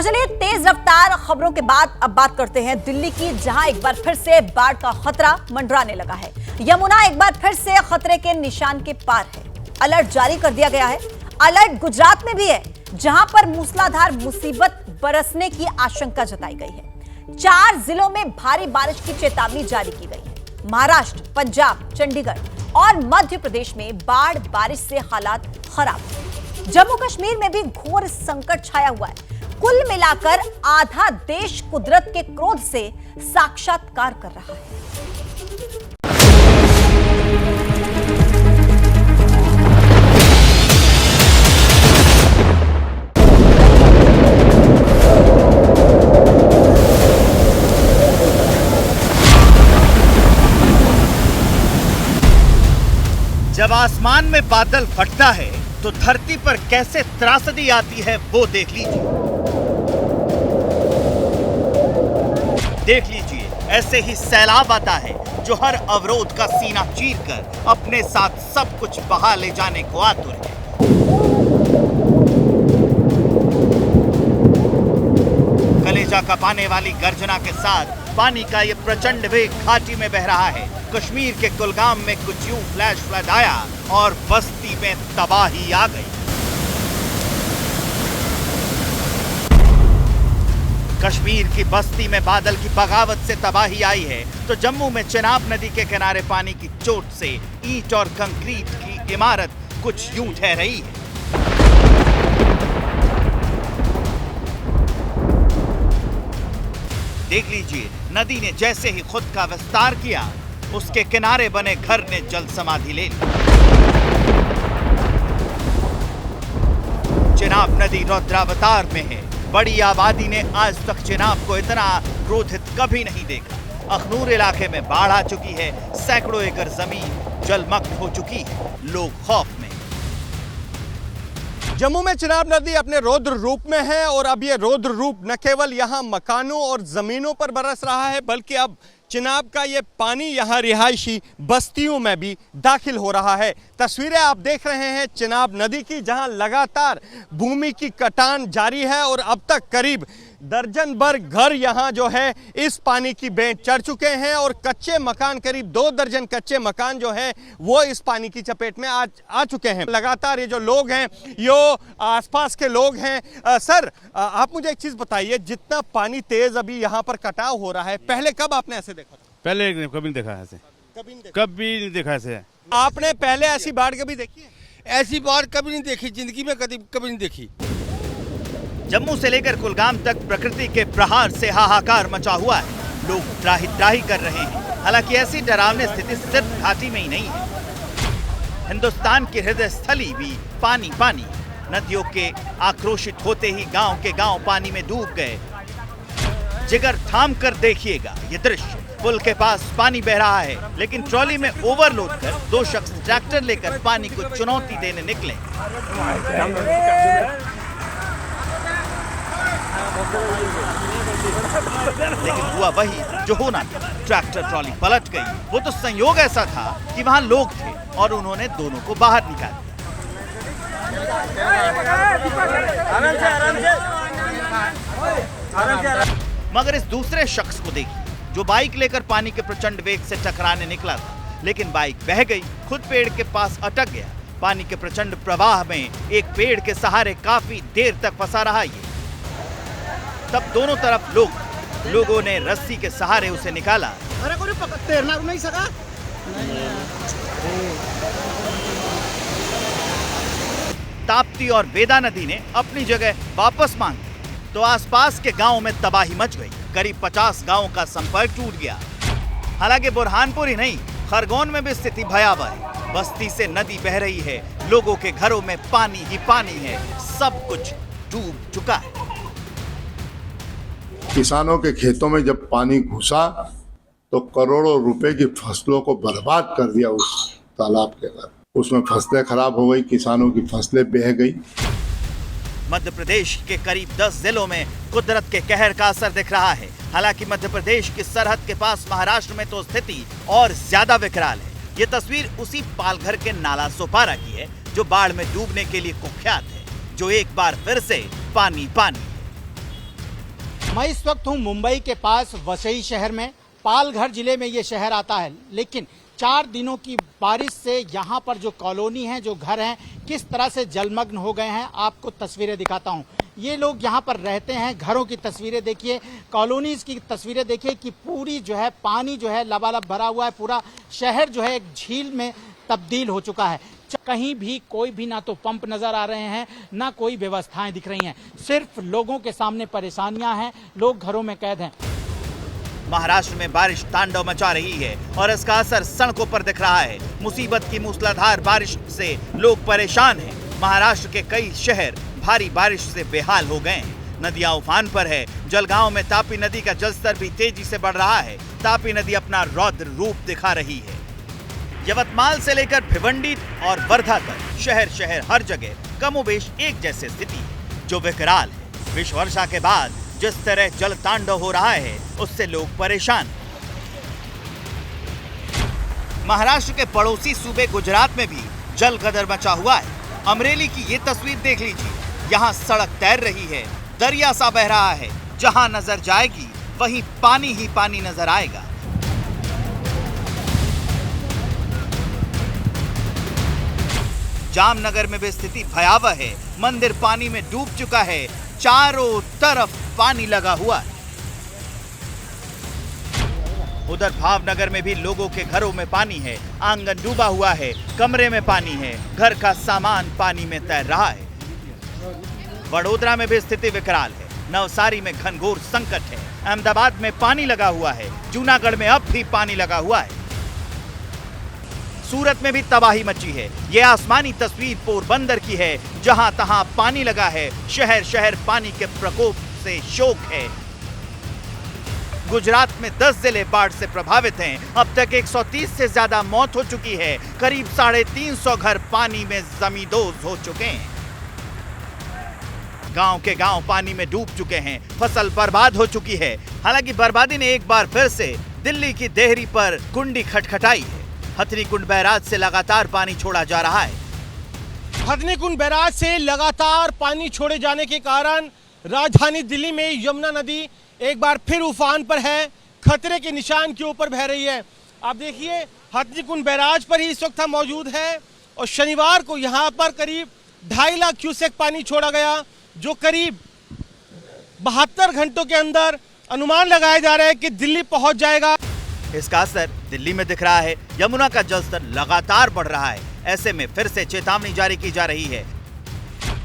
और चलिए तेज रफ्तार खबरों के बाद अब बात करते हैं दिल्ली की, जहां एक बार फिर से बाढ़ का खतरा मंडराने लगा है। यमुना एक बार फिर से खतरे के निशान के पार है। अलर्ट जारी कर दिया गया है। अलर्ट गुजरात में भी है, जहां पर मूसलाधार मुसीबत बरसने की आशंका जताई गई है। 4 जिलों में भारी बारिश की चेतावनी जारी की गई है। महाराष्ट्र, पंजाब, चंडीगढ़ और मध्य प्रदेश में बाढ़ बारिश से हालात खराब। जम्मू कश्मीर में भी घोर संकट छाया हुआ है। कुल मिलाकर आधा देश कुदरत के क्रोध से साक्षात्कार कर रहा है। जब आसमान में बादल फटता है तो धरती पर कैसे त्रासदी आती है वो देख लीजिए। ऐसे ही सैलाब आता है जो हर अवरोध का सीना चीरकर अपने साथ सब कुछ बहा ले जाने को आतुर है। कलेजा कपाने वाली गर्जना के साथ पानी का ये प्रचंड वेग घाटी में बह रहा है। कश्मीर के कुलगाम में कुछ यूं फ्लैश फ्लड आया और बस्ती में तबाही आ गई। कश्मीर की बस्ती में बादल की बगावत से तबाही आई है तो जम्मू में चिनाब नदी के किनारे पानी की चोट से ईंट और कंक्रीट की इमारत कुछ यूं ढह रही है। देख लीजिए, नदी ने जैसे ही खुद का विस्तार किया, उसके किनारे बने घर ने जल समाधि ले ली। चिनाब नदी रौद्रावतार में है। बड़ी आबादी ने आज तक चिनाब को इतना क्रोधित कभी नहीं देखा। अखनूर इलाके में बाढ़ आ चुकी है। सैकड़ों एकड़ जमीन जलमग्न हो चुकी है। लोग खौफ में। जम्मू में चिनाब नदी अपने रौद्र रूप में है और अब ये रौद्र रूप न केवल यहाँ मकानों और जमीनों पर बरस रहा है, बल्कि अब चिनाब का ये पानी यहाँ रिहायशी बस्तियों में भी दाखिल हो रहा है। तस्वीरें आप देख रहे हैं चिनाब नदी की, जहाँ लगातार भूमि की कटान जारी है और अब तक करीब दर्जन भर घर यहाँ जो है इस पानी की बेंट चढ़ चुके हैं और कच्चे मकान, करीब 2 दर्जन कच्चे मकान जो है वो इस पानी की चपेट में आ चुके हैं। लगातार ये जो लोग हैं, यो आसपास के लोग हैं। सर, आप मुझे एक चीज़ बताइए, जितना पानी तेज अभी यहाँ पर कटाव हो रहा है, पहले कब आपने ऐसे देखा? पहले कभी नहीं देखा ऐसे। कभी नहीं देखा ऐसे। आपने पहले ऐसी बाढ़ कभी देखी है? ऐसी बाढ़ कभी नहीं देखी, जिंदगी में कभी नहीं देखी। जम्मू से लेकर कुलगाम तक प्रकृति के प्रहार से हाहाकार मचा हुआ है। लोग त्राही त्राही कर रहे हैं। हालांकि ऐसी डरावनी स्थिति सिर्फ घाटी में ही नहीं है। हिंदुस्तान की हृदय स्थली भी पानी पानी। नदियों के आक्रोशित होते ही गांव के गांव पानी में डूब गए। जिगर थाम कर देखिएगा ये दृश्य। पुल के पास पानी बह रहा है, लेकिन ट्रॉली में ओवरलोड कर 2 शख्स ट्रैक्टर लेकर पानी को चुनौती देने निकले। लेकिन हुआ वही जो होना था। ट्रैक्टर ट्रॉली पलट गई। वो तो संयोग ऐसा था कि वहां लोग थे और उन्होंने दोनों को बाहर निकाल दिया। मगर इस दूसरे शख्स को देखिए, जो बाइक लेकर पानी के प्रचंड वेग से टकराने निकला था, लेकिन बाइक बह गई, खुद पेड़ के पास अटक गया। पानी के प्रचंड प्रवाह में एक पेड़ के सहारे काफी देर तक फंसा रहा ये। तब दोनों तरफ लोगों ने रस्सी के सहारे उसे निकाला। अरे कोई तैरना नहीं सका। ताप्ती और बेदा नदी ने अपनी जगह वापस मांगी तो आसपास के गांव में तबाही मच गई। करीब 50 गांवों का संपर्क टूट गया। हालांकि बुरहानपुर ही नहीं, खरगोन में भी स्थिति भयावह है। बस्ती से नदी बह रही है। लोगों के घरों में पानी ही पानी है। सब कुछ डूब चुका है। किसानों के खेतों में जब पानी घुसा तो करोड़ों रुपए की फसलों को बर्बाद कर दिया उस तालाब के अंदर। उसमें फसलें खराब हो गई, किसानों की फसलें बह गई। मध्य प्रदेश के करीब 10 जिलों में कुदरत के कहर का असर दिख रहा है। हालांकि मध्य प्रदेश की सरहद के पास महाराष्ट्र में तो स्थिति और ज्यादा विकराल है। ये तस्वीर उसी पालघर के नाला सोपारा की है जो बाढ़ में डूबने के लिए कुख्यात है, जो एक बार फिर से पानी पानी। मैं इस वक्त हूँ मुंबई के पास वसई शहर में। पालघर जिले में ये शहर आता है, लेकिन 4 दिनों की बारिश से यहाँ पर जो कॉलोनी है, जो घर हैं, किस तरह से जलमग्न हो गए हैं। आपको तस्वीरें दिखाता हूँ। ये लोग यहाँ पर रहते हैं, घरों की तस्वीरें देखिए, कॉलोनीज की तस्वीरें देखिए कि पूरी जो है पानी जो है लबालब भरा हुआ है। पूरा शहर जो है एक झील में तब्दील हो चुका है। कहीं भी कोई भी ना तो पंप नजर आ रहे हैं, ना कोई व्यवस्थाएं दिख रही हैं। सिर्फ लोगों के सामने परेशानियां हैं, लोग घरों में कैद हैं। महाराष्ट्र में बारिश तांडव मचा रही है और इसका असर सड़कों पर दिख रहा है। मुसीबत की मूसलाधार बारिश से लोग परेशान हैं। महाराष्ट्र के कई शहर भारी बारिश से बेहाल हो गए हैं। नदियां उफान पर है। जलगांव में तापी नदी का जलस्तर भी तेजी से बढ़ रहा है। तापी नदी अपना रौद्र रूप दिखा रही है। यवतमाल से लेकर भिवंडी और वर्धा तक शहर शहर हर जगह कमोबेश एक जैसी स्थिति है, जो विकराल है। विश्व वर्षा के बाद जिस तरह जल तांडव हो रहा है, उससे लोग परेशान। महाराष्ट्र के पड़ोसी सूबे गुजरात में भी जल गदर मचा हुआ है। अमरेली की ये तस्वीर देख लीजिए। यहाँ सड़क तैर रही है, दरिया सा बह रहा है। जहाँ नजर जाएगी वहीं पानी ही पानी नजर आएगा। जामनगर में भी स्थिति भयावह है। मंदिर पानी में डूब चुका है। चारों तरफ पानी लगा हुआ है। उधर भावनगर में भी लोगों के घरों में पानी है। आंगन डूबा हुआ है, कमरे में पानी है, घर का सामान पानी में तैर रहा है। वडोदरा में भी स्थिति विकराल है। नवसारी में घनघोर संकट है। अहमदाबाद में पानी लगा हुआ है। जूनागढ़ में अब भी पानी लगा हुआ है। सूरत में भी तबाही मची है। ये आसमानी तस्वीर पोरबंदर की है, जहां तहां पानी लगा है। शहर शहर पानी के प्रकोप से शोक है। गुजरात में 10 जिले बाढ़ से प्रभावित हैं। अब तक 130 से ज्यादा मौत हो चुकी है। करीब 350 घर पानी में जमींदोज हो चुके हैं। गांव के गांव पानी में डूब चुके हैं। फसल बर्बाद हो चुकी है। हालांकि बर्बादी ने एक बार फिर से दिल्ली की देहरी पर कुंडी खटखटाई है। हथनीकुंड बैराज से लगातार पानी छोड़ा जा रहा है। हथनीकुंड बैराज से लगातार पानी छोड़े जाने के कारण राजधानी दिल्ली में यमुना नदी एक बार फिर उफान पर है। खतरे के निशान के ऊपर बह रही है। आप देखिए, हथनीकुंड बैराज पर ही इस वक्त हम मौजूद हैं और शनिवार को यहाँ पर करीब 2.5 लाख क्यूसेक पानी छोड़ा गया, जो करीब 72 घंटों के अंदर अनुमान लगाया जा रहा है कि दिल्ली पहुंच जाएगा। इसका असर दिल्ली में दिख रहा है। यमुना का जलस्तर लगातार बढ़ रहा है। ऐसे में फिर से चेतावनी जारी की जा रही है।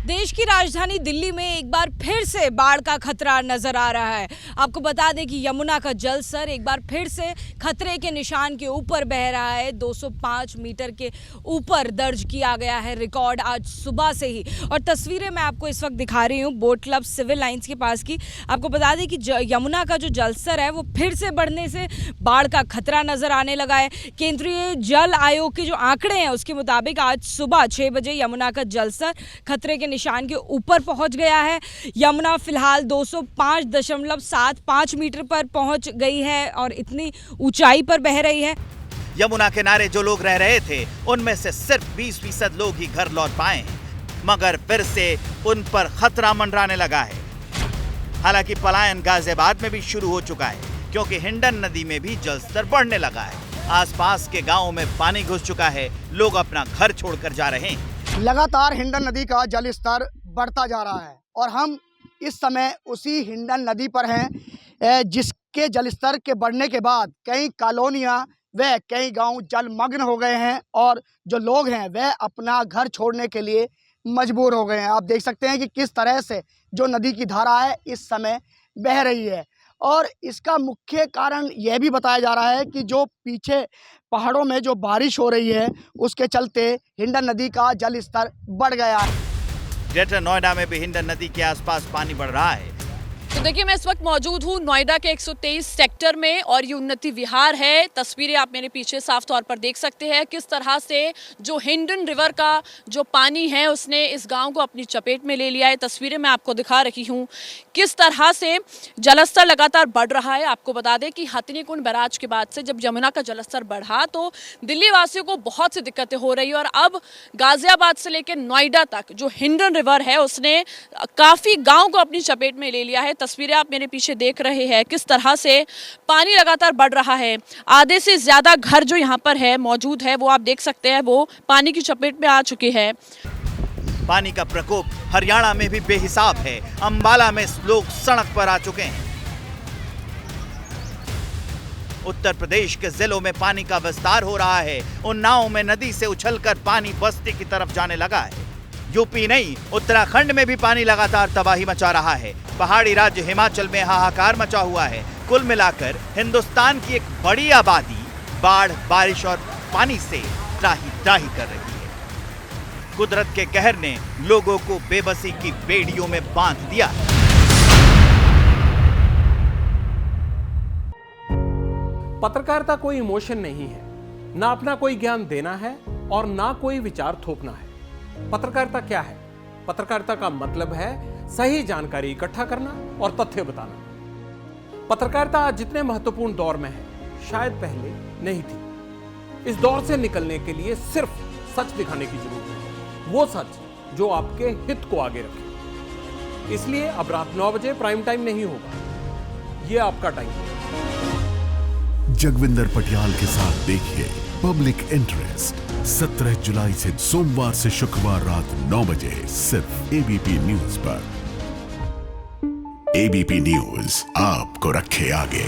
देश की राजधानी दिल्ली में एक बार फिर से बाढ़ का खतरा नजर आ रहा है। आपको बता दें कि यमुना का जलस्तर एक बार फिर से खतरे के निशान के ऊपर बह रहा है। 205 मीटर के ऊपर दर्ज किया गया है रिकॉर्ड आज सुबह से ही। और तस्वीरें मैं आपको इस वक्त दिखा रही हूँ बोट क्लब सिविल लाइंस के पास की। आपको बता दें कि यमुना का जो जलस्तर है वो फिर से बढ़ने से बाढ़ का खतरा नजर आने लगा है। केंद्रीय जल आयोग के जो आंकड़े हैं उसके मुताबिक आज सुबह 6 बजे यमुना का जलस्तर खतरे के निशान के ऊपर पहुंच गया है। यमुना फिलहाल 205.75 मीटर पर पहुंच गई है और इतनी ऊंचाई पर बह रही है। यमुना किनारे जो लोग रह रहे थे, उनमें से सिर्फ 20% लोग ही घर लौट पाए हैं, मगर फिर से उन पर खतरा मंडराने लगा है। हालांकि पलायन गाजियाबाद में भी शुरू हो चुका है, क्योंकि हिंडन नदी में भी जलस्तर बढ़ने लगा है। आसपास के गांवों में पानी घुस चुका है। लोग अपना घर छोड़कर जा रहे हैं। लगातार हिंडन नदी का जल स्तर बढ़ता जा रहा है और हम इस समय उसी हिंडन नदी पर हैं, जिसके जलस्तर के बढ़ने के बाद कई कॉलोनियां व कई गांव जलमग्न हो गए हैं और जो लोग हैं वह अपना घर छोड़ने के लिए मजबूर हो गए हैं। आप देख सकते हैं कि किस तरह से जो नदी की धारा है इस समय बह रही है और इसका मुख्य कारण यह भी बताया जा रहा है कि जो पीछे पहाड़ों में जो बारिश हो रही है उसके चलते हिंडन नदी का जल स्तर बढ़ गया है। ग्रेटर नोएडा में भी हिंडन नदी के आसपास पानी बढ़ रहा है। तो देखिए, मैं इस वक्त मौजूद हूँ नोएडा के 123 सेक्टर में और ये उन्नति विहार है। तस्वीरें आप मेरे पीछे साफ तौर पर देख सकते हैं किस तरह से जो हिंडन रिवर का जो पानी है उसने इस गांव को अपनी चपेट में ले लिया है। तस्वीरें मैं आपको दिखा रही हूँ किस तरह से जलस्तर लगातार बढ़ रहा है। आपको बता दें कि हथनीकुंड बैराज के बाद से जब यमुना का जलस्तर बढ़ा तो दिल्ली वासियों को बहुत सी दिक्कतें हो रही है और अब गाजियाबाद से लेकर नोएडा तक जो हिंडन रिवर है उसने काफ़ी गाँव को अपनी चपेट में ले लिया है। तस्वीरें आप मेरे पीछे देख रहे हैं किस तरह से पानी लगातार बढ़ रहा है। आधे से ज़्यादा घर जो यहाँ पर है मौजूद है वो आप देख सकते हैं वो पानी की चपेट में आ चुके हैं। पानी का प्रकोप हरियाणा में भी बेहिसाब है। अंबाला में लोग सड़क पर आ चुके हैं। उत्तर प्रदेश के जिलों में पानी का विस्तार हो रहा है। उन्नाव में नदी से उछलकर पानी बस्ती की तरफ जाने लगा है। यूपी नहीं, उत्तराखंड में भी पानी लगातार तबाही मचा रहा है। पहाड़ी राज्य हिमाचल में हाहाकार मचा हुआ है। कुल मिलाकर हिंदुस्तान की एक बड़ी आबादी बाढ़, बारिश और पानी से त्राही त्राही कर रही है। कुदरत के कहर ने लोगों को बेबसी की बेड़ियों में बांध दिया। पत्रकारिता कोई इमोशन नहीं है, ना अपना कोई ज्ञान देना है और ना कोई विचार थोपना है। पत्रकारिता क्या है? पत्रकारिता का मतलब है सही जानकारी इकट्ठा करना और तथ्य बताना। पत्रकारिता आज जितने महत्वपूर्ण दौर में है शायद पहले नहीं थी। इस दौर से निकलने के लिए सिर्फ सच दिखाने की जरूरत है, वो सच जो आपके हित को आगे रखे। इसलिए अब रात 9 बजे प्राइम टाइम नहीं होगा, ये आपका टाइम है। जगविंदर पटियाल के साथ देखिए पब्लिक इंटरेस्ट 17 जुलाई से सोमवार से शुक्रवार रात 9 बजे सिर्फ एबीपी न्यूज पर। एबीपी न्यूज आपको रखे आगे।